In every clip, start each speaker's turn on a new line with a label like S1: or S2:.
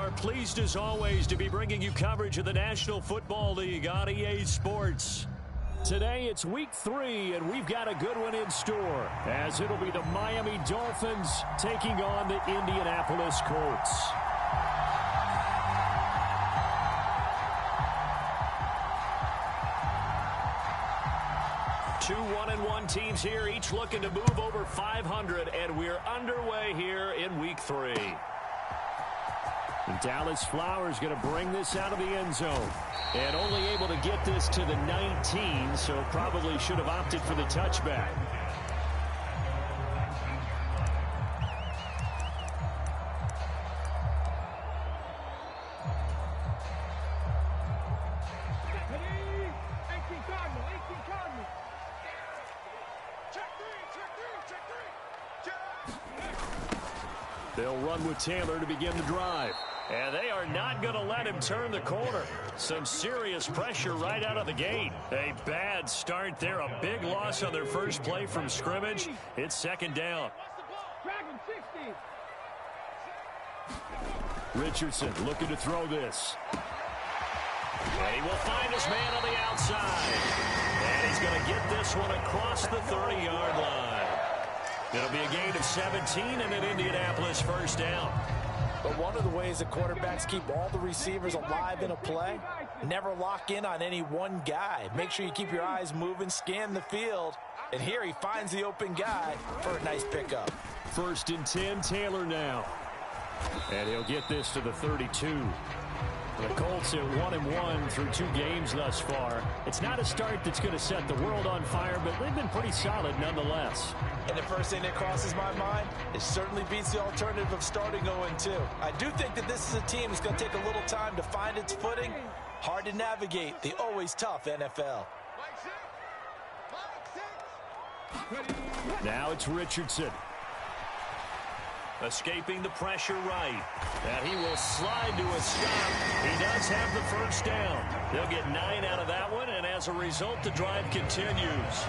S1: are pleased as always to be bringing you coverage of the National Football League on EA Sports. Today it's week 3, and we've got a good one in store, as it'll be the Miami Dolphins taking on the Indianapolis Colts. Two 1-1 teams here, each looking to move over 500, and we're underway here in week 3. And Dallas Flowers going to bring this out of the end zone. And only able to get this to the 19, so probably should have opted for the touchback. They'll run with Taylor to begin the drive. And they are not going to let him turn the corner. Some serious pressure right out of the gate. A bad start there. A big loss on their first play from scrimmage. It's second down. Richardson looking to throw this. And he will find his man on the outside. And he's going to get this one across the 30-yard line. It'll be a gain of 17 and an Indianapolis first down.
S2: But one of the ways that quarterbacks keep all the receivers alive in a play, never lock in on any one guy. Make sure you keep your eyes moving, scan the field. And here he finds the open guy for a nice pickup.
S1: First and 10, Taylor now. And he'll get this to the 32. The Colts at 1-1 through 2 games thus far. It's not a start that's going to set the world on fire, but they've been pretty solid nonetheless.
S2: And the first thing that crosses my mind, it certainly beats the alternative of starting 0-2. I do think that this is a team that's going to take a little time to find its footing. Hard to navigate the always tough NFL.
S1: Now it's Richardson. Escaping the pressure right. And he will slide to a stop. He does have the first down. They'll get 9 out of that one, and as a result, the drive continues.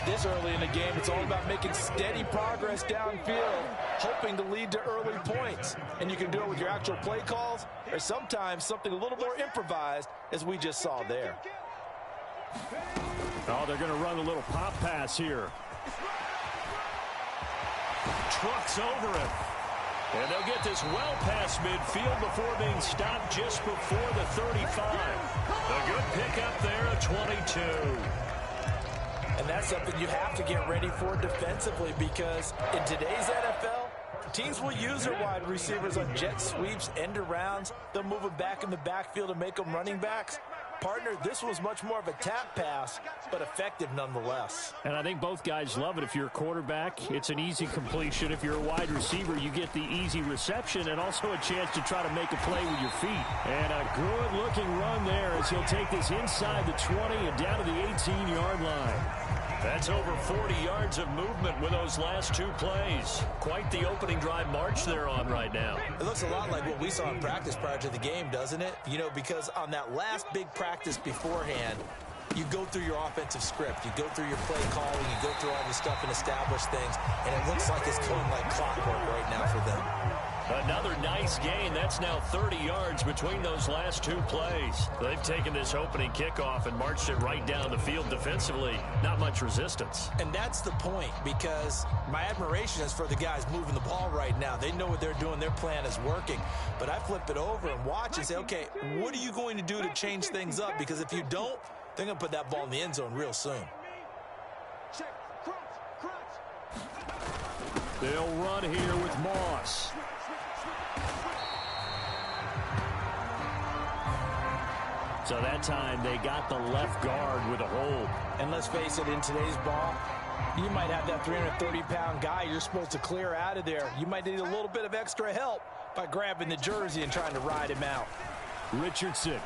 S2: This early in the game, it's all about making steady progress downfield, hoping to lead to early points. And you can do it with your actual play calls, or sometimes something a little more improvised, as we just saw there.
S1: Oh, they're going to run a little pop pass here. Trucks over him. And they'll get this well past midfield before being stopped just before the 35. A good pickup there at 22.
S2: And that's something you have to get ready for defensively, because in today's NFL, teams will use their wide receivers on jet sweeps, end arounds. They'll move them back in the backfield and make them running backs. Partner, this was much more of a tap pass, but effective nonetheless.
S1: And I think both guys love it. If you're a quarterback, it's an easy completion. If you're a wide receiver, you get the easy reception and also a chance to try to make a play with your feet. And a good-looking run there as he'll take this inside the 20 and down to the 18-yard line. That's over 40 yards of movement with those last 2 plays. Quite the opening drive march they're on right now.
S2: It looks a lot like what we saw in practice prior to the game, doesn't it? You know, because on that last big practice beforehand, you go through your offensive script, you go through your play calling, you go through all this stuff and establish things, and it looks like it's going like clockwork right now for them.
S1: Another nice gain. That's now 30 yards between those last 2 plays. They've taken this opening kickoff and marched it right down the field defensively. Not much resistance.
S2: And that's the point, because my admiration is for the guys moving the ball right now. They know what they're doing. Their plan is working. But I flip it over and watch and say, okay, what are you going to do to change things up? Because if you don't, they're going to put that ball in the end zone real soon.
S1: They'll run here with Moss. So that time they got the left guard with a hold.
S2: And let's face it, in today's ball, you might have that 330-pound guy you're supposed to clear out of there. You might need a little bit of extra help by grabbing the jersey and trying to ride him out.
S1: Richardson.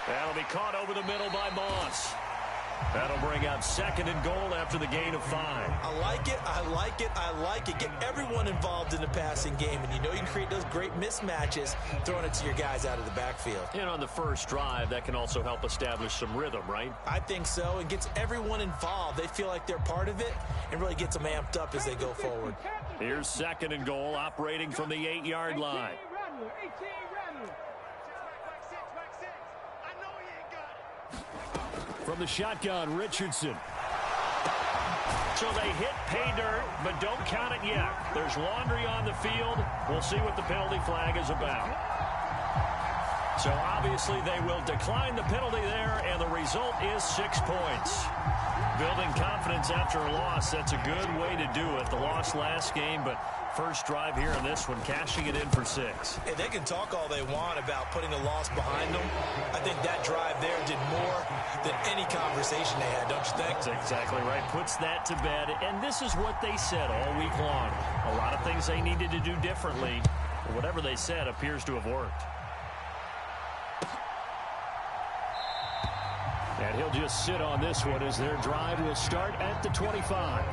S1: That'll be caught over the middle by Moss. That'll bring up 2nd and goal after the gain of 5.
S2: I like it, I like it, I like it. Get everyone involved in the passing game, and you know you can create those great mismatches throwing it to your guys out of the backfield.
S1: And on the first drive, that can also help establish some rhythm, right?
S2: I think so. It gets everyone involved. They feel like they're part of it, and really gets them amped up as they go forward.
S1: Here's 2nd and goal, operating from the 8-yard line. From the shotgun, Richardson. So they hit pay dirt, but don't count it yet. There's laundry on the field. We'll see what the penalty flag is about. So obviously they will decline the penalty there, and the result is 6 points. Building confidence after a loss, that's a good way to do it. The loss last game, but first drive here in this one, cashing it in for 6.
S2: And they can talk all they want about putting a loss behind them. I think that drive there did more than any conversation they had, don't you think?
S1: That's exactly right. Puts that to bed. And this is what they said all week long. A lot of things they needed to do differently. Whatever they said appears to have worked. And he'll just sit on this one as their drive will start at the 25.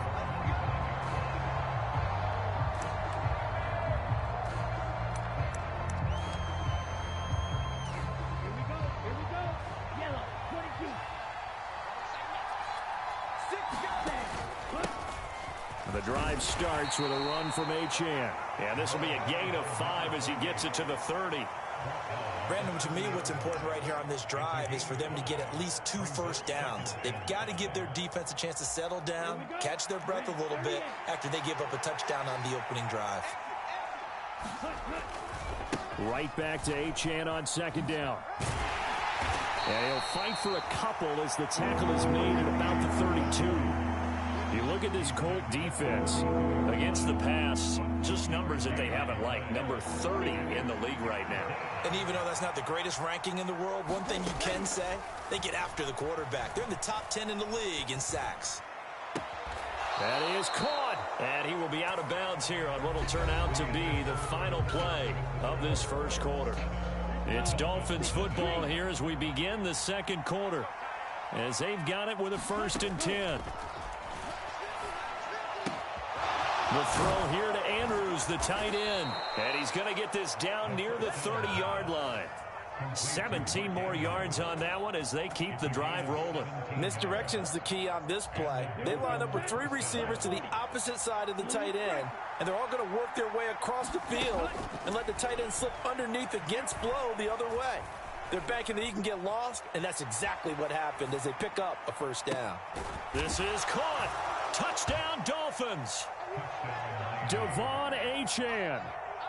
S1: The drive starts with a run from Achane. And this will be a gain of 5 as he gets it to the 30.
S2: Brandon, to me, what's important right here on this drive is for them to get at least 2 first downs. They've got to give their defense a chance to settle down, catch their breath a little bit after they give up a touchdown on the opening drive.
S1: Right back to Achane on second down. And he'll fight for a couple as the tackle is made at about the 32. You look at this Colt defense against the pass, just numbers that they haven't liked. Number 30 in the league right now.
S2: And even though that's not the greatest ranking in the world, one thing you can say, they get after the quarterback. They're in the top 10 in the league in sacks.
S1: That is caught, and he will be out of bounds here on what will turn out to be the final play of this first quarter. It's Dolphins football here as we begin the second quarter, as they've got it with a 1st and 10. The throw here to Andrews, the tight end. And he's going to get this down near the 30-yard line. 17 more yards on that one as they keep the drive rolling.
S2: Misdirection's the key on this play. They line up with 3 receivers to the opposite side of the tight end, and they're all going to work their way across the field and let the tight end slip underneath against flow the other way. They're banking that he can get lost, and that's exactly what happened as they pick up a first down.
S1: This is caught. Touchdown, Dolphins. Devon Achane,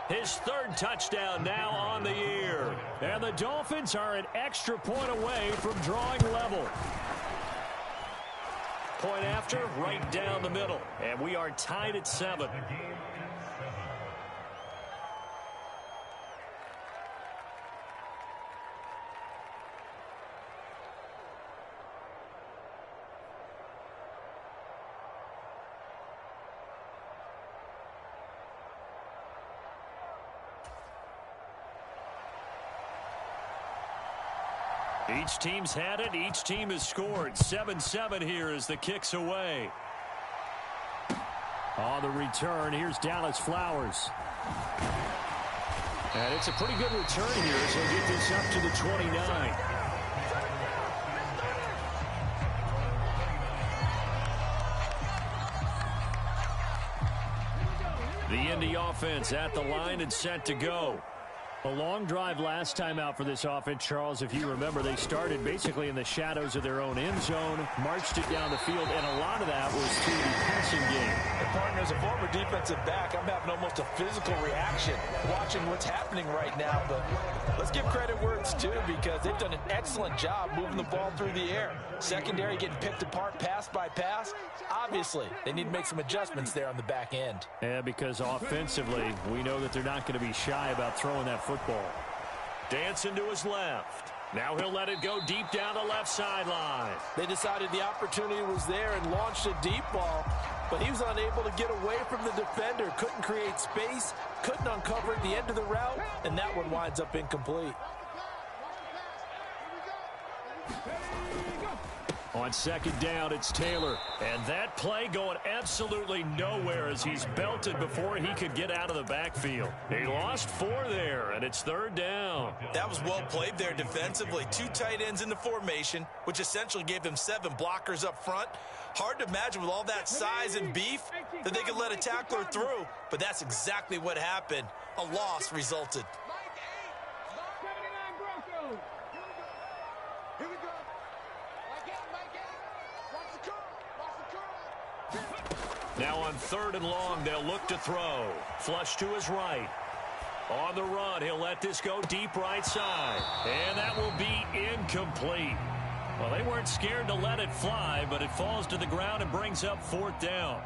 S1: his 3rd touchdown now on the year. And the Dolphins are an extra point away from drawing level. Point after, right down the middle. And we are tied at 7. Each team's had it. Each team has scored. 7-7 here as the kick's away. On the return, here's Dallas Flowers. And it's a pretty good return here as he'll get this up to the 29. The Indy offense at the line and set to go. A long drive last time out for this offense, Charles. If you remember, they started basically in the shadows of their own end zone, marched it down the field, and a lot of that was to the passing game.
S2: And partner, as a former defensive back, I'm having almost a physical reaction watching what's happening right now. But let's give credit where it's due because they've done an excellent job moving the ball through the air. Secondary getting picked apart pass by pass. Obviously, they need to make some adjustments there on the back end.
S1: Yeah, because offensively, we know that they're not going to be shy about throwing that football. Dancing to his left. Now he'll let it go deep down the left sideline.
S2: They decided the opportunity was there and launched a deep ball, but he was unable to get away from the defender. Couldn't create space, couldn't uncover the end of the route, and that one winds up incomplete.
S1: On second down, it's Taylor. And that play going absolutely nowhere as he's belted before he could get out of the backfield. He lost 4 there, and it's 3rd down.
S2: That was well played there defensively. 2 tight ends in the formation, which essentially gave them 7 blockers up front. Hard to imagine with all that size and beef that they could let a tackler through, but that's exactly what happened. A loss resulted.
S1: Now on 3rd and long, they'll look to throw. Flush to his right. On the run, he'll let this go deep right side. And that will be incomplete. Well, they weren't scared to let it fly, but it falls to the ground and brings up 4th down.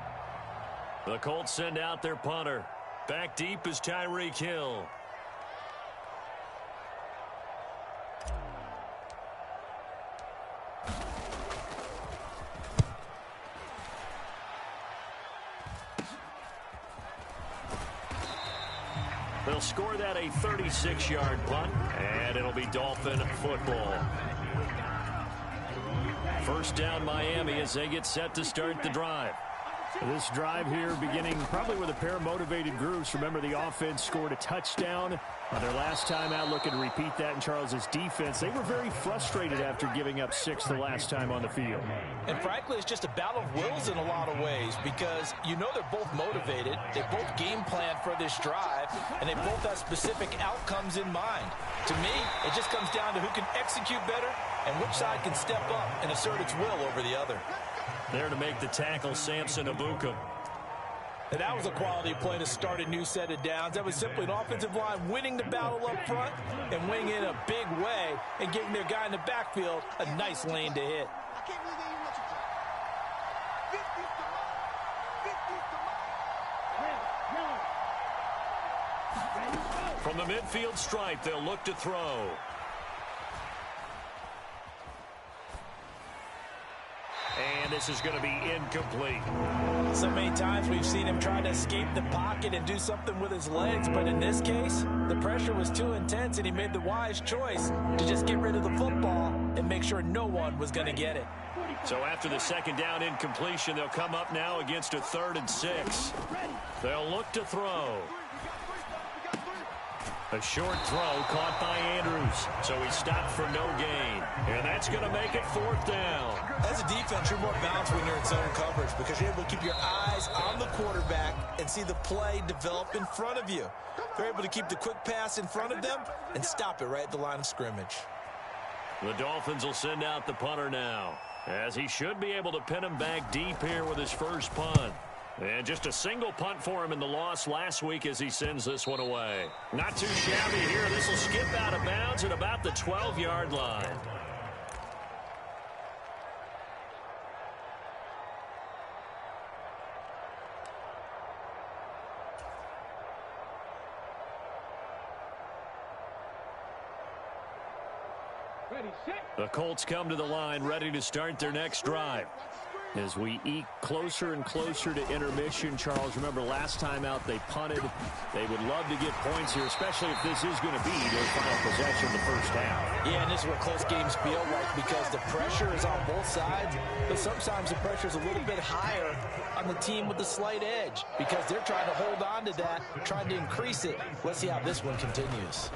S1: The Colts send out their punter. Back deep is Tyreek Hill. They'll score that a 36-yard punt, and it'll be Dolphin football. 1st down Miami as they get set to start the drive. This drive here beginning probably with a pair of motivated groups. Remember, the offense scored a touchdown on their last time out, looking to repeat that in Charles's defense. They were very frustrated after giving up 6 the last time on the field.
S2: And frankly, it's just a battle of wills in a lot of ways because you know they're both motivated. They both game plan for this drive, and they both have specific outcomes in mind. To me, it just comes down to who can execute better and which side can step up and assert its will over the other.
S1: There to make the tackle, Samson Ebukam.
S2: And that was a quality play to start a new set of downs. That was simply an offensive line winning the battle up front and winning it in a big way and giving their guy in the backfield a nice lane to hit.
S1: From the midfield stripe, they'll look to throw. And this is going to be incomplete.
S2: So many times we've seen him try to escape the pocket and do something with his legs, but in this case, the pressure was too intense and he made the wise choice to just get rid of the football and make sure no one was going to get it.
S1: So after the 2nd down incompletion, they'll come up now against a 3rd and 6. They'll look to throw. A short throw caught by Andrews. So he stopped for no gain. And that's going to make it 4th down.
S2: As a defense, you're more balanced when you're in zone coverage because you're able to keep your eyes on the quarterback and see the play develop in front of you. They're able to keep the quick pass in front of them and stop it right at the line of scrimmage.
S1: The Dolphins will send out the punter now, as he should be able to pin him back deep here with his first punt. And just a single punt for him in the loss last week as he sends this one away. Not too shabby here. This will skip out of bounds at about the 12-yard line. The Colts come to the line ready to start their next drive. As we eke closer and closer to intermission, Charles, remember last time out they punted. They would love to get points here, especially if this is going to be their final possession of the first half.
S2: Yeah, and this is what close games feel like because the pressure is on both sides, but sometimes the pressure is a little bit higher on the team with the slight edge because they're trying to hold on to that, trying to increase it. Let's see how this one continues.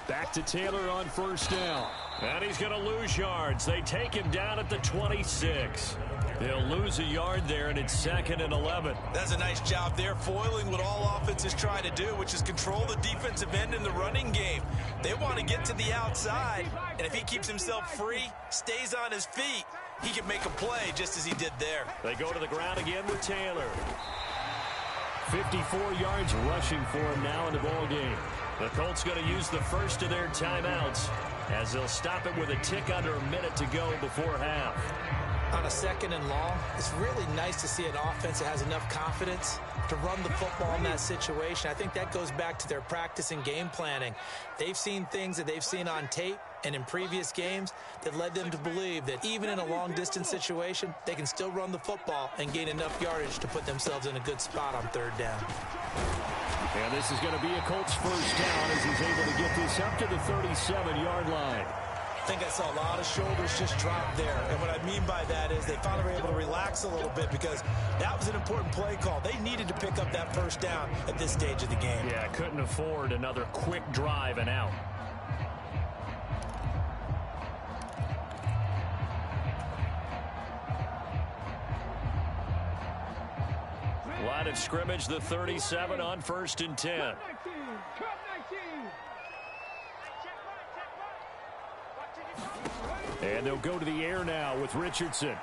S1: Back to Taylor on 1st down. And he's going to lose yards. They take him down at the 26. They'll lose a yard there, and it's 2nd and 11.
S2: That's a nice job there, foiling what all offenses try to do, which is control the defensive end in the running game. They want to get to the outside, and if he keeps himself free, stays on his feet, he can make a play just as he did there.
S1: They go to the ground again with Taylor. 54 yards rushing for him now in the ball game. The Colts going to use the first of their timeouts as they'll stop it with a tick under a minute to go before half.
S2: On a 2nd and long, it's really nice to see an offense that has enough confidence to run the football in that situation. I think that goes back to their practice and game planning. They've seen things that they've seen on tape and in previous games that led them to believe that even in a long-distance situation, they can still run the football and gain enough yardage to put themselves in a good spot on 3rd down.
S1: And this is going to be a Colts first down as he's able to get this up to the 37-yard line.
S2: I think I saw a lot of shoulders just drop there. And what I mean by that is they finally were able to relax a little bit because that was an important play call. They needed to pick up that first down at this stage of the game.
S1: Yeah, couldn't afford another quick drive and out. Line of scrimmage, the 37 on 1st and 10. And they'll go to the air now with Richardson.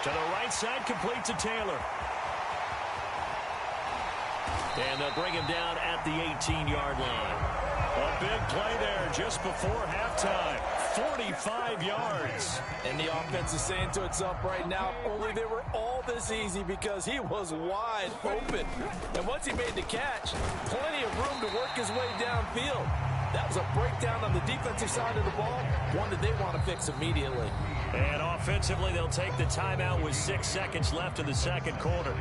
S1: To the right side, complete to Taylor. And they'll bring him down at the 18-yard line. A big play there just before halftime. 45 yards.
S2: And the offense is saying to itself right now, only they were all this easy because he was wide open. And once he made the catch, plenty of room to work his way downfield. That was a breakdown on the defensive side of the ball, one that they want to fix immediately.
S1: And offensively, they'll take the timeout with 6 seconds left in the second quarter.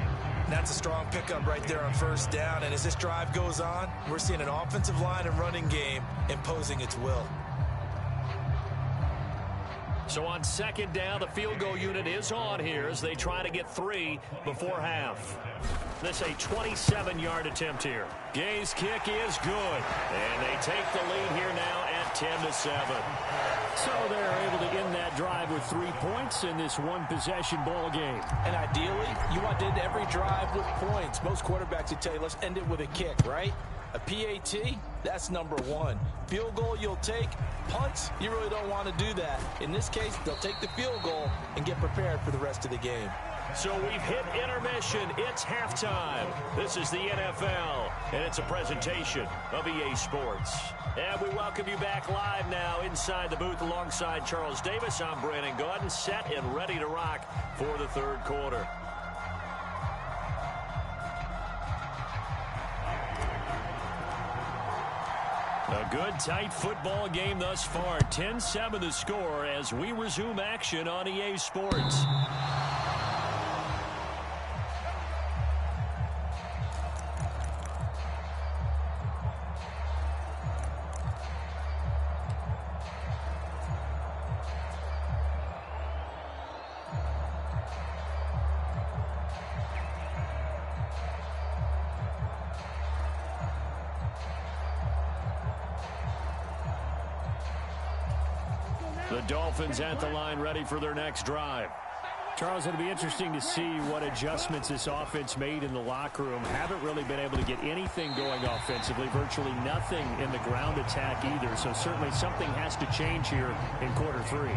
S2: That's a strong pickup right there on first down. And as this drive goes on, we're seeing an offensive line and running game imposing its will.
S1: So on second down, the field goal unit is on here as they try to get 3 before half. This a 27-yard attempt here. Gay's kick is good. And they take the lead here now at 10-7. So they're able to end that drive with 3 points in this one-possession ball game.
S2: And ideally, you want to end every drive with points. Most quarterbacks would tell you, let's end it with a kick, right? A PAT, that's number 1. Field goal you'll take. Punts, you really don't want to do that. In this case, they'll take the field goal and get prepared for the rest of the game.
S1: So we've hit intermission. It's halftime. This is the NFL, and it's a presentation of EA Sports. And we welcome you back live now inside the booth alongside Charles Davis. I'm Brandon Gaudin, set and ready to rock for the third quarter. A good, tight football game thus far. 10-7 the score as we resume action on EA Sports. The Dolphins at the line ready for their next drive. Charles, it'll be interesting to see what adjustments this offense made in the locker room. Haven't really been able to get anything going offensively, virtually nothing in the ground attack either. So certainly something has to change here in quarter 3.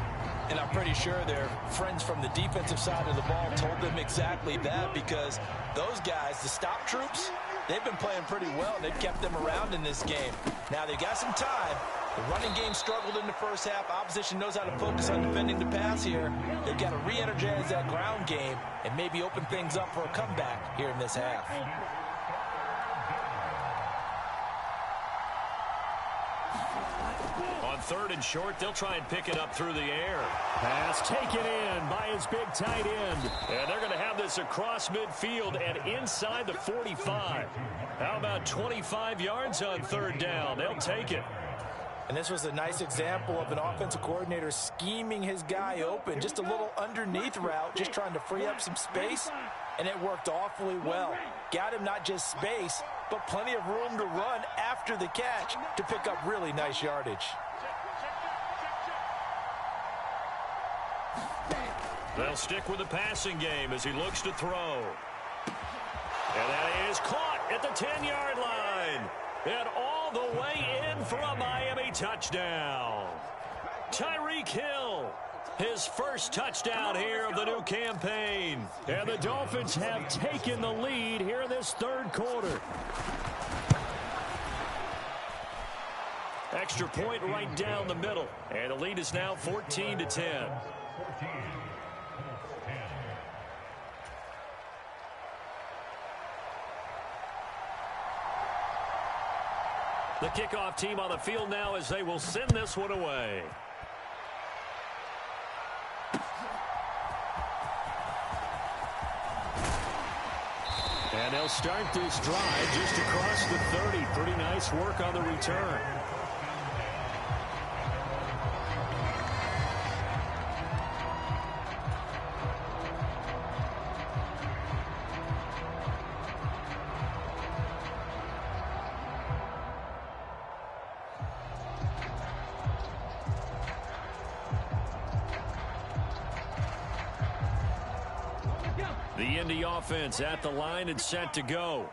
S2: And I'm pretty sure their friends from the defensive side of the ball told them exactly that, because those guys, the stop troops, they've been playing pretty well. They've kept them around in this game. Now they've got some time. The running game struggled in the first half. Opposition knows how to focus on defending the pass here. They've got to re-energize that ground game and maybe open things up for a comeback here in this half.
S1: On third and short, they'll try and pick it up through the air. Pass taken in by his big tight end. And they're going to have this across midfield and inside the 45. How about 25 yards on third down? They'll take it.
S2: And this was a nice example of an offensive coordinator scheming his guy open. Just a little underneath route, just trying to free up some space. And it worked awfully well. Got him not just space, but plenty of room to run after the catch to pick up really nice yardage.
S1: They'll stick with the passing game as he looks to throw. And that is caught at the 10-yard line. And all the way in for a Miami touchdown. Tyreek Hill, his first touchdown here of the new campaign. And the Dolphins have taken the lead here in this third quarter. Extra point right down the middle. And the lead is now 14-10. The kickoff team on the field now as they will send this one away. And they'll start this drive just across the 30. Pretty nice work on the return. The Indy offense at the line and set to go.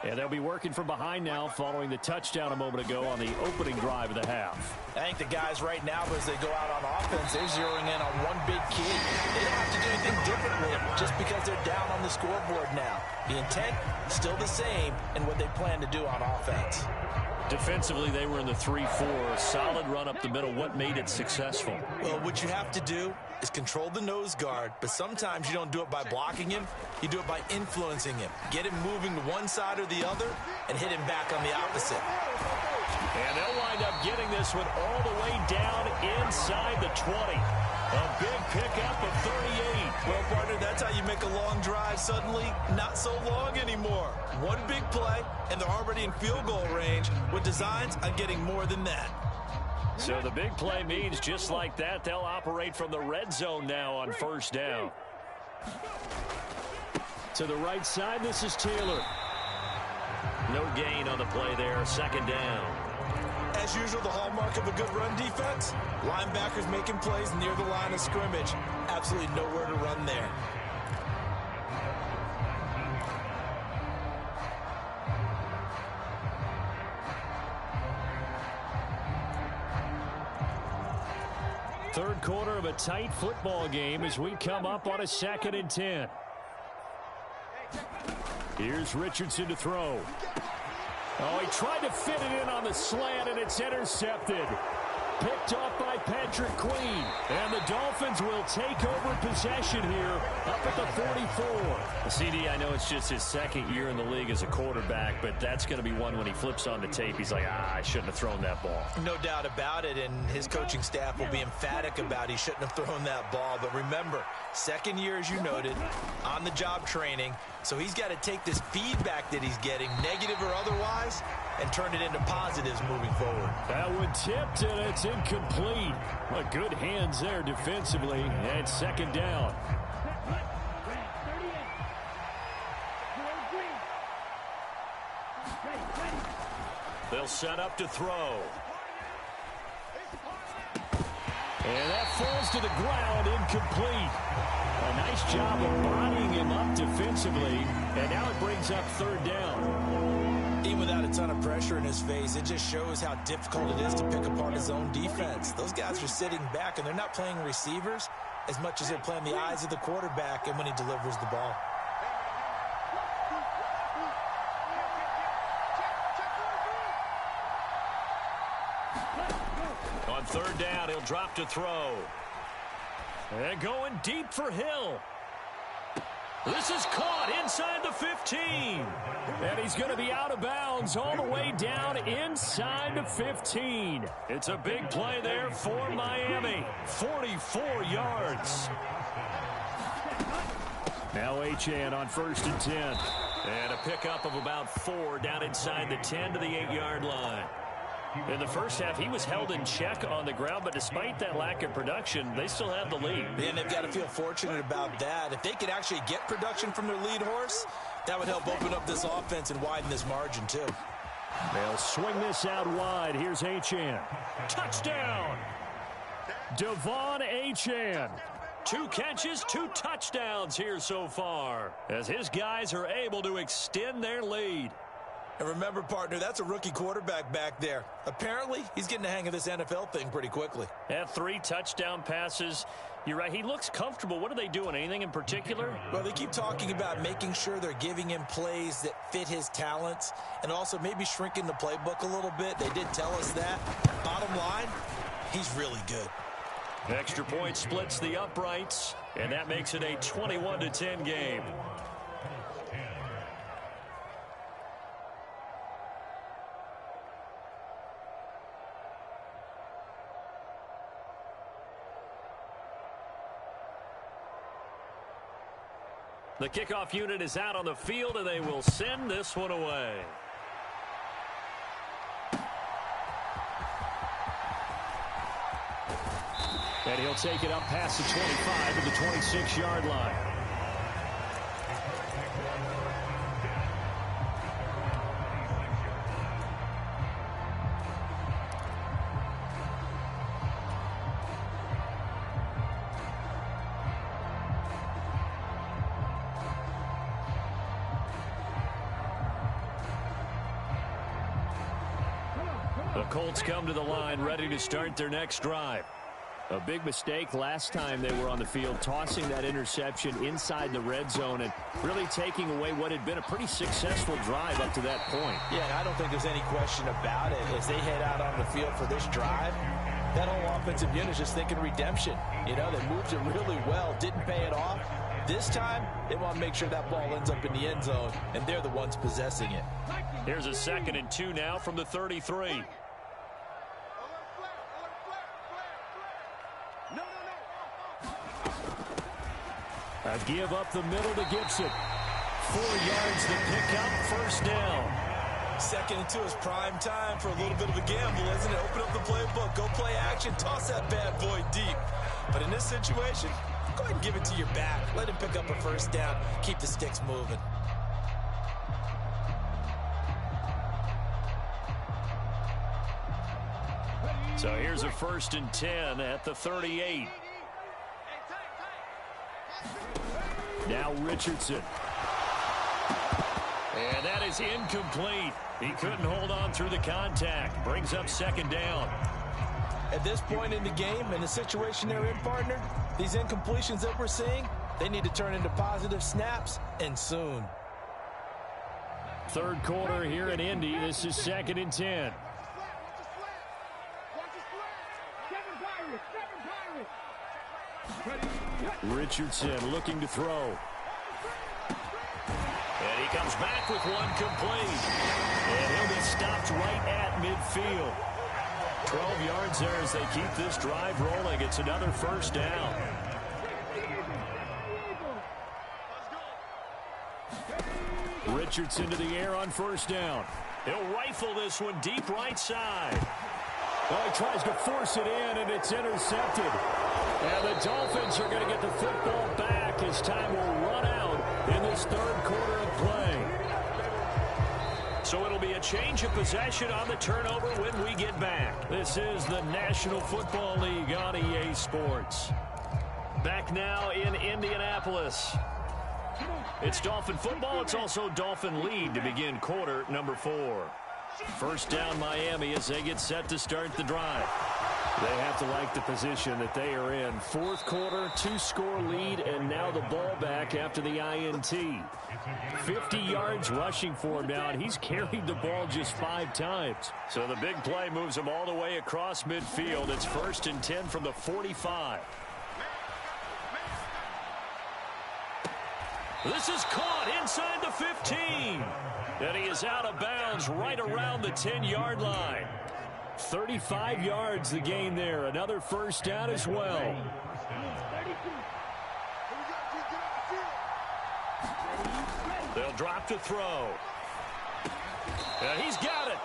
S1: And they'll be working from behind now following the touchdown a moment ago on the opening drive of the half.
S2: I think the guys right now, as they go out on offense, they're zeroing in on one big key. They don't have to do anything different with it just because they're down on the scoreboard now. The intent is still the same in what they plan to do on offense.
S1: Defensively, they were in the 3-4. Solid run up the middle. What made it successful?
S2: Well, what you have to do is control the nose guard, but sometimes you don't do it by blocking him. You do it by influencing him. Get him moving to one side or the other and hit him back on the opposite.
S1: And they'll wind up getting this one all the way down inside the 20. A big pickup of 38.
S2: Well, partner, that's how you make a long drive suddenly not so long anymore. One big play, and they're already in field goal range with designs on getting more than that.
S1: So the big play means just like that, they'll operate from the red zone now on first down. To the right side, this is Taylor. No gain on the play there, second down.
S2: As usual, the hallmark of a good run defense, linebackers making plays near the line of scrimmage. Absolutely nowhere to run there.
S1: Third quarter of a tight football game as we come up on a 2nd and 10. Here's Richardson to throw. Oh, he tried to fit it in on the slant, and it's intercepted. Picked off by Patrick Queen. And the Dolphins will take over possession here up at the 44. CD, I know it's just his second year in the league as a quarterback, but that's going to be one when he flips on the tape. He's like, I shouldn't have thrown that ball.
S2: No doubt about it, and his coaching staff will be emphatic about he shouldn't have thrown that ball. But remember, second year, as you noted, on-the-job training. So he's got to take this feedback that he's getting, negative or otherwise, and turn it into positives moving forward.
S1: That one tipped, and it's incomplete. But good hands there defensively, and second down. They'll set up to throw. And that falls to the ground, incomplete. A nice job of bodying him up defensively, and now it brings up third down.
S2: Even without a ton of pressure in his face, it just shows how difficult it is to pick apart his own defense. Those guys are sitting back, and they're not playing receivers as much as they're playing the eyes of the quarterback and when he delivers the ball.
S1: On third down, he'll drop to throw. And going deep for Hill. This is caught inside the 15. And he's going to be out of bounds all the way down inside the 15. It's a big play there for Miami. 44 yards. Now Achane on 1st and 10. And a pickup of about 4 down inside the 10 to the 8-yard line. In the first half, he was held in check on the ground, but despite that lack of production, they still have the lead.
S2: And they've got to feel fortunate about that. If they could actually get production from their lead horse, that would help open up this offense and widen this margin, too.
S1: They'll swing this out wide. Here's Achane. Touchdown! Devon Achane. 2 catches, 2 touchdowns here so far, as his guys are able to extend their lead.
S2: And remember, partner, that's a rookie quarterback back there. Apparently, he's getting the hang of this NFL thing pretty quickly.
S1: Had 3 touchdown passes. You're right, he looks comfortable. What are they doing? Anything in particular?
S2: Well, they keep talking about making sure they're giving him plays that fit his talents and also maybe shrinking the playbook a little bit. They did tell us that. Bottom line, he's really good.
S1: Extra point splits the uprights, and that makes it a 21-10 game. The kickoff unit is out on the field, and they will send this one away. And he'll take it up past the 25 to the 26-yard line. The Colts come to the line ready to start their next drive. A big mistake last time they were on the field, tossing that interception inside the red zone and really taking away what had been a pretty successful drive up to that point.
S2: Yeah, and I don't think there's any question about it. As they head out on the field for this drive, that whole offensive unit is just thinking redemption. You know, they moved it really well, didn't pay it off. This time, they want to make sure that ball ends up in the end zone, and they're the ones possessing it.
S1: Here's a 2nd and 2 now from the 33. A give up the middle to Gibson. 4 yards to pick up, first down.
S2: 2nd and 2 is prime time for a little bit of a gamble, isn't it? Open up the playbook, go play action, toss that bad boy deep. But in this situation, go ahead and give it to your back. Let him pick up a first down. Keep the sticks moving.
S1: So here's a 1st and 10 at the 38. Now Richardson. And that is incomplete. He couldn't hold on through the contact. Brings up 2nd down.
S2: At this point in the game, in the situation they're in, partner, these incompletions that we're seeing, they need to turn into positive snaps, and soon.
S1: 3rd quarter here in Indy. This is 2nd and 10. Richardson looking to throw. And he comes back with one complete. And he'll be stopped right at midfield. 12 yards there as they keep this drive rolling. It's another 1st down. Richardson to the air on 1st down. He'll rifle this one deep right side. Well, he tries to force it in, and it's intercepted. And the Dolphins are going to get the football back as time will run out in this 3rd quarter of play. So it'll be a change of possession on the turnover when we get back. This is the National Football League on EA Sports. Back now in Indianapolis. It's Dolphin football. It's also Dolphin lead to begin quarter number 4. 1st down Miami as they get set to start the drive. They have to like the position that they are in. 4th quarter, 2-score lead, and now the ball back after the INT. 50 yards rushing for him now, and he's carried the ball just 5 times. So the big play moves him all the way across midfield. It's 1st and 10 from the 45. This is caught inside the 15. And he is out of bounds right around the 10-yard line. 35 yards the gain there. Another 1st down as well. They'll drop to throw. And he's got it.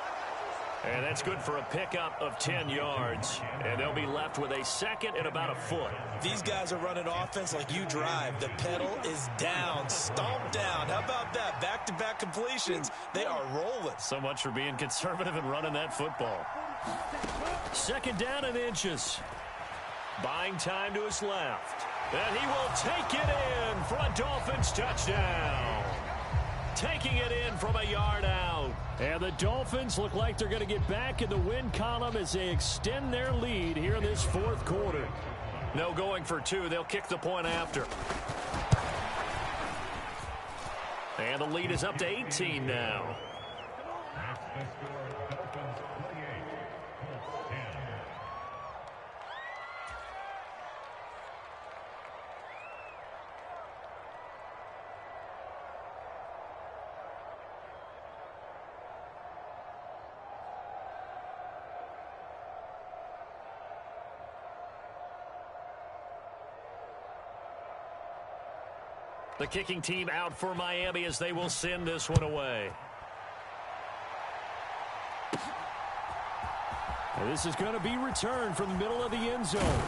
S1: And that's good for a pickup of 10 yards. And they'll be left with a 2nd and about a foot.
S2: These guys are running offense like you drive. The pedal is down, stomped down. How about that? Back-to-back completions. They are rolling.
S1: So much for being conservative and running that football. 2nd down and inches. Buying time to his left. And he will take it in for a Dolphins touchdown. Taking it in from a yard out. And the Dolphins look like they're going to get back in the win column as they extend their lead here in this 4th quarter. No going for 2. They'll kick the point after. And the lead is up to 18 now. The kicking team out for Miami as they will send this one away. And this is going to be returned from the middle of the end zone.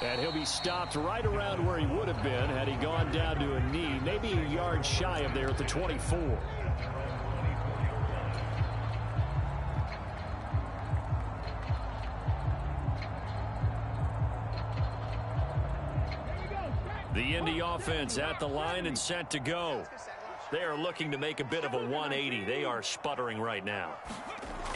S1: And he'll be stopped right around where he would have been had he gone down to a knee, maybe a yard shy of there at the 24. The Indy offense at the line and set to go. They are looking to make a bit of a 180. They are sputtering right now.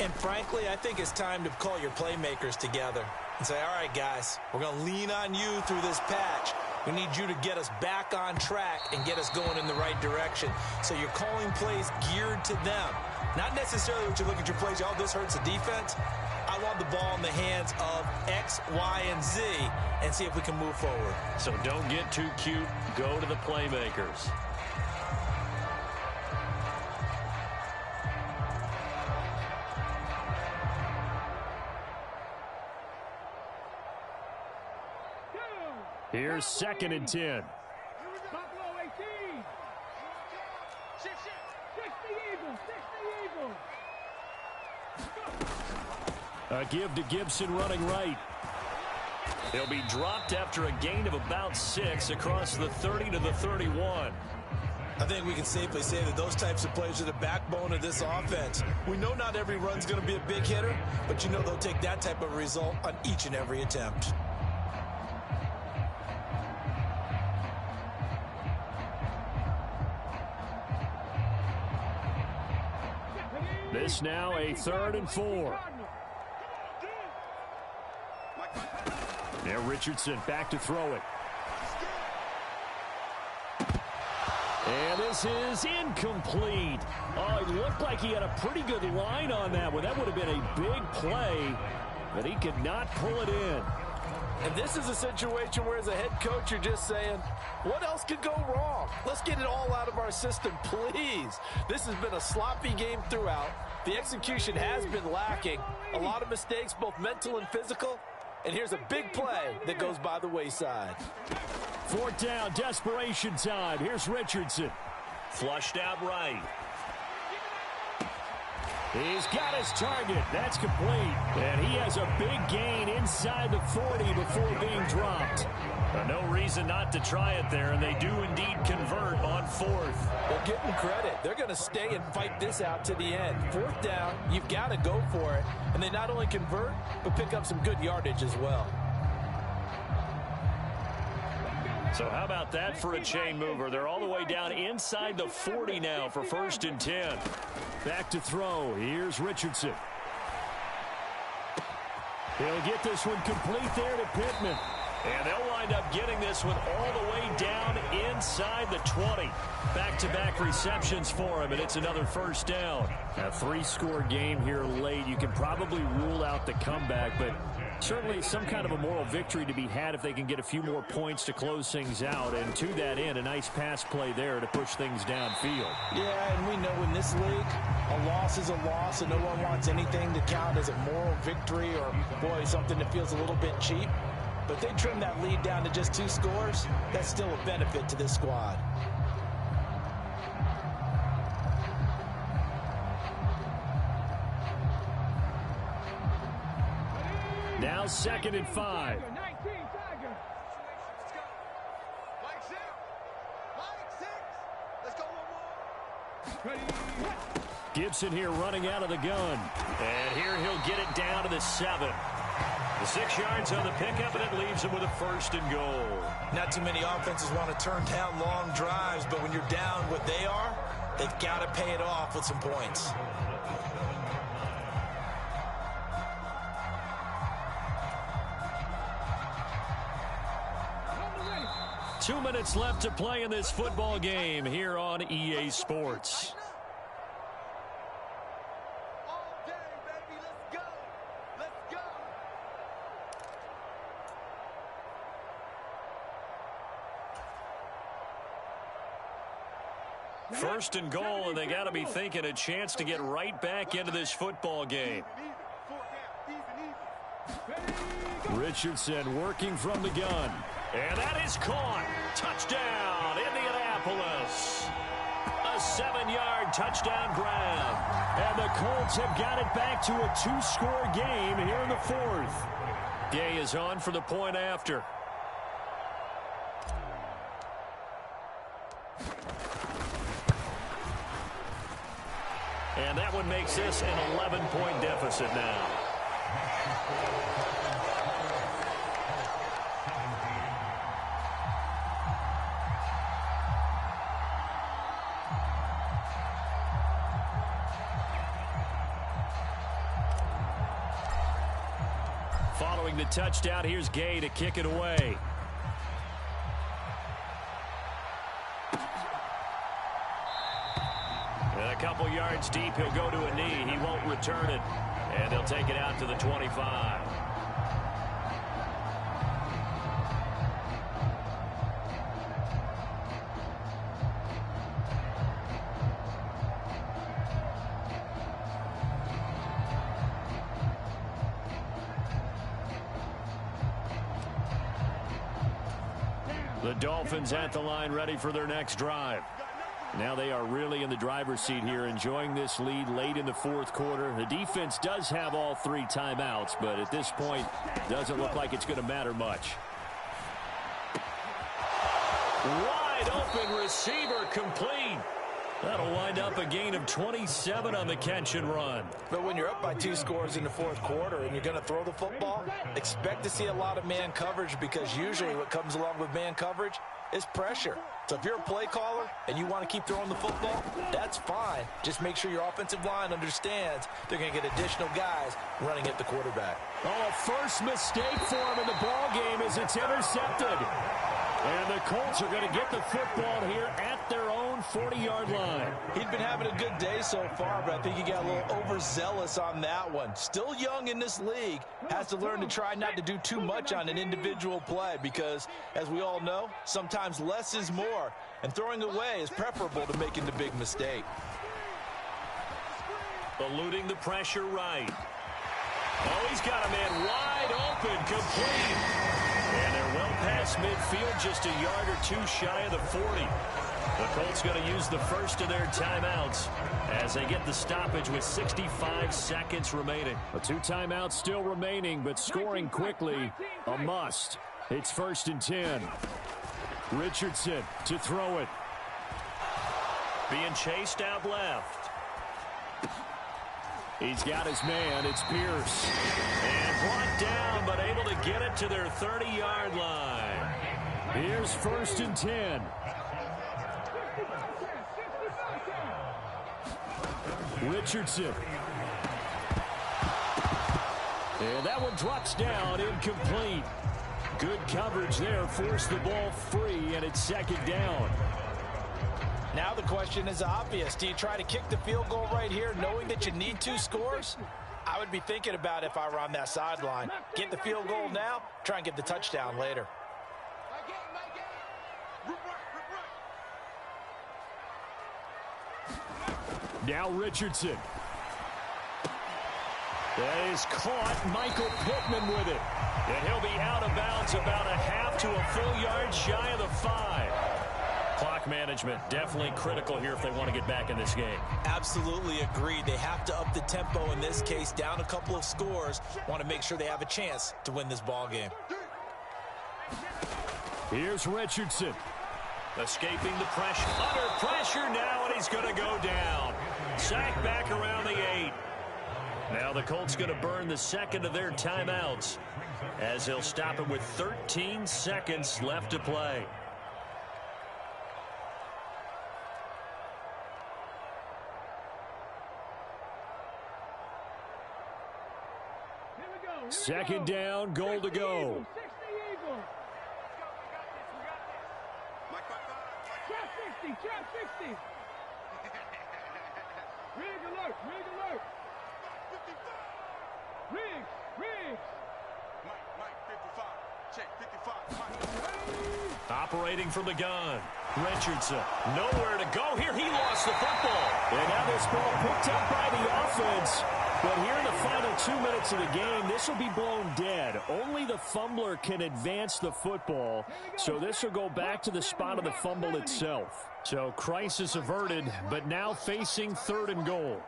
S2: And frankly, I think it's time to call your playmakers together and say, all right, guys, we're going to lean on you through this patch. We need you to get us back on track and get us going in the right direction. So you're calling plays geared to them. Not necessarily what you look at your plays, oh, this hurts the defense. I want the ball in the hands of X, Y, and Z and see if we can move forward.
S1: So don't get too cute. Go to the playmakers. Here's 2nd and 10. A give to Gibson running right. He'll be dropped after a gain of about 6 across the 30 to the 31.
S2: I think we can safely say that those types of plays are the backbone of this offense. We know not every run's going to be a big hitter, but you know they'll take that type of result on each and every attempt.
S1: This now a 3rd and 4. Now Richardson back to throw it. And this is incomplete. Oh, it looked like he had a pretty good line on that one. That would have been a big play, but he could not pull it in.
S2: And this is a situation where as a head coach, you're just saying, what else could go wrong? Let's get it all out of our system, please. This has been a sloppy game throughout. The execution has been lacking. A lot of mistakes, both mental and physical. And here's a big play that goes by the wayside.
S1: 4th down, desperation time. Here's Richardson. Flushed out right. He's got his target. That's complete. And he has a big gain inside the 40 before being dropped. No reason not to try it there, and they do indeed convert on 4th.
S2: Well, give them credit. They're going to stay and fight this out to the end. 4th down, you've got to go for it. And they not only convert, but pick up some good yardage as well.
S1: So how about that for a chain mover? They're all the way down inside the 40 now for 1st and 10. Back to throw. Here's Richardson. He'll get this one complete there to Pittman. And they'll wind up getting this one all the way down inside the 20. Back-to-back receptions for him, and it's another 1st down. A 3-score game here late. You can probably rule out the comeback, but certainly some kind of a moral victory to be had if they can get a few more points to close things out. And to that end, a nice pass play there to push things downfield.
S2: Yeah, and we know in this league, a loss is a loss, and no one wants anything to count as a moral victory or, boy, something that feels a little bit cheap. But they trim that lead down to just 2 scores. That's still a benefit to this squad.
S1: Now 2nd and 5. Gibson here running out of the gun. And here he'll get it down to the 7. The 6 yards on the pickup, and it leaves him with a 1st and goal.
S2: Not too many offenses want to turn down long drives, but when you're down what they are, they've got to pay it off with some points.
S1: Two minutes left to play in this football game here on EA Sports. First and goal, and they got to be thinking a chance to get right back into this football game. Richardson working from the gun. And that is caught. Touchdown, Indianapolis. A 7-yard touchdown grab. And the Colts have got it back to a 2-score game here in the 4th. Gay is on for the point after. And that one makes this an 11-point deficit now. Following the touchdown, here's Gay to kick it away. And a couple yards deep, he'll go to a knee. He won't return it. And they'll take it out to the 25. The Dolphins at the line, ready for their next drive. Now they are really in the driver's seat here, enjoying this lead late in the fourth quarter. The defense does have all 3 timeouts, but at this point, doesn't look like it's going to matter much. Wide open receiver, complete. That'll wind up a gain of 27 on the catch and run.
S2: But when you're up by 2 scores in the fourth quarter and you're going to throw the football, expect to see a lot of man coverage, because usually what comes along with man coverage is pressure. So if you're a play caller and you want to keep throwing the football, that's fine. Just make sure your offensive line understands they're going to get additional guys running at the quarterback.
S1: Oh, a first mistake for him in the ball game as it's intercepted. And the Colts are going to get the football here at their own 40-yard line.
S2: He'd been having a good day so far, but I think he got a little overzealous on that one. Still young in this league, has to learn to try not to do too much on an individual play, because, as we all know, sometimes less is more, and throwing away is preferable to making the big mistake.
S1: Eluding the pressure right. Oh, he's got a man wide open, complete. And they're well past midfield, just a yard or 2 shy of the 40. The Colts going to use the first of their timeouts as they get the stoppage with 65 seconds remaining. 2 timeouts still remaining, but scoring quickly, a must. It's 1st and 10. Richardson to throw it. Being chased out left. He's got his man. It's Pierce. And brought down, but able to get it to their 30-yard line. Here's 1st and 10. Richardson. And that one drops down, incomplete. Good coverage there, forced the ball free, and it's 2nd down.
S2: Now the question is obvious. Do you try to kick the field goal right here knowing that you need 2 scores? I would be thinking about if I were on that sideline. Get the field goal now, try and get the touchdown later.
S1: Now Richardson. That is caught. Michael Pittman with it. And he'll be out of bounds about a half to a full yard shy of the 5. Clock management definitely critical here if they want to get back in this game.
S2: Absolutely agreed. They have to up the tempo in this case, down a couple of scores. Want to make sure they have a chance to win this ball game.
S1: Here's Richardson. Escaping the pressure. Under pressure now, and he's going to go down. Sacked back around the 8. Now the Colts going to burn the 2nd of their timeouts as they'll stop it with 13 seconds left to play. Second down, goal to go.
S3: Trap 60. Rig alert. Riggs.
S4: Mike 55. Check 55.
S1: Operating from the gun. Richardson. Nowhere to go here. He lost the football. And now this ball picked up by the offense. But here in the final 2 minutes of the game, this will be blown dead. Only the fumbler can advance the football. So this will go back to the spot of the fumble itself. So crisis averted, but now facing 3rd and goal.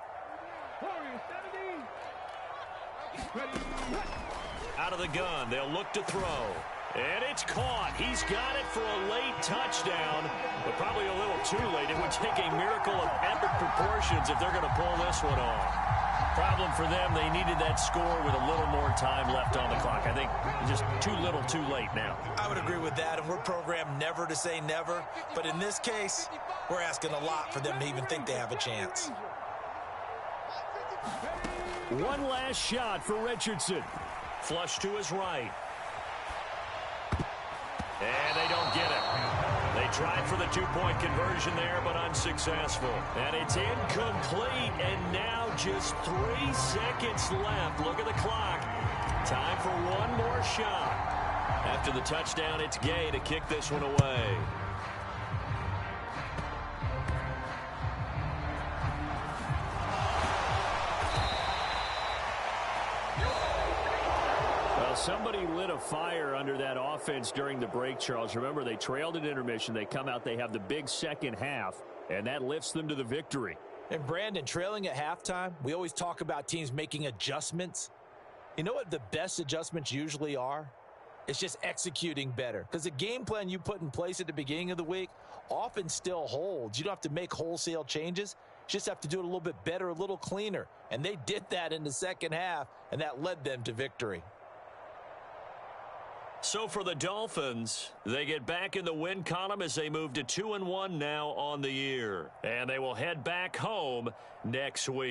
S1: Out of the gun, they'll look to throw. And it's caught. He's got it for a late touchdown, but probably a little too late. It would take a miracle of epic proportions if they're going to pull this one off. Problem for them, they needed that score with a little more time left on the clock. I think just too little too late now.
S2: I would agree with that, and we're programmed never to say never. But in this case, we're asking a lot for them to even think they have a chance.
S1: One last shot for Richardson. Flush to his right. And they don't get it. They tried for the two-point conversion there, but unsuccessful. And it's incomplete, and now just 3 seconds left. Look at the clock. Time for one more shot. After the touchdown, it's Gay to kick this one away. Somebody lit a fire under that offense during the break, Charles. Remember, they trailed at intermission. They come out, they have the big second half, and that lifts them to the victory.
S2: And, Brandon, trailing at halftime, we always talk about teams making adjustments. You know what the best adjustments usually are? It's just executing better. Because the game plan you put in place at the beginning of the week often still holds. You don't have to make wholesale changes. You just have to do it a little bit better, a little cleaner. And they did that in the second half, and that led them to victory.
S1: So for the Dolphins, they get back in the win column as they move to 2-1 now on the year. And they will head back home next week.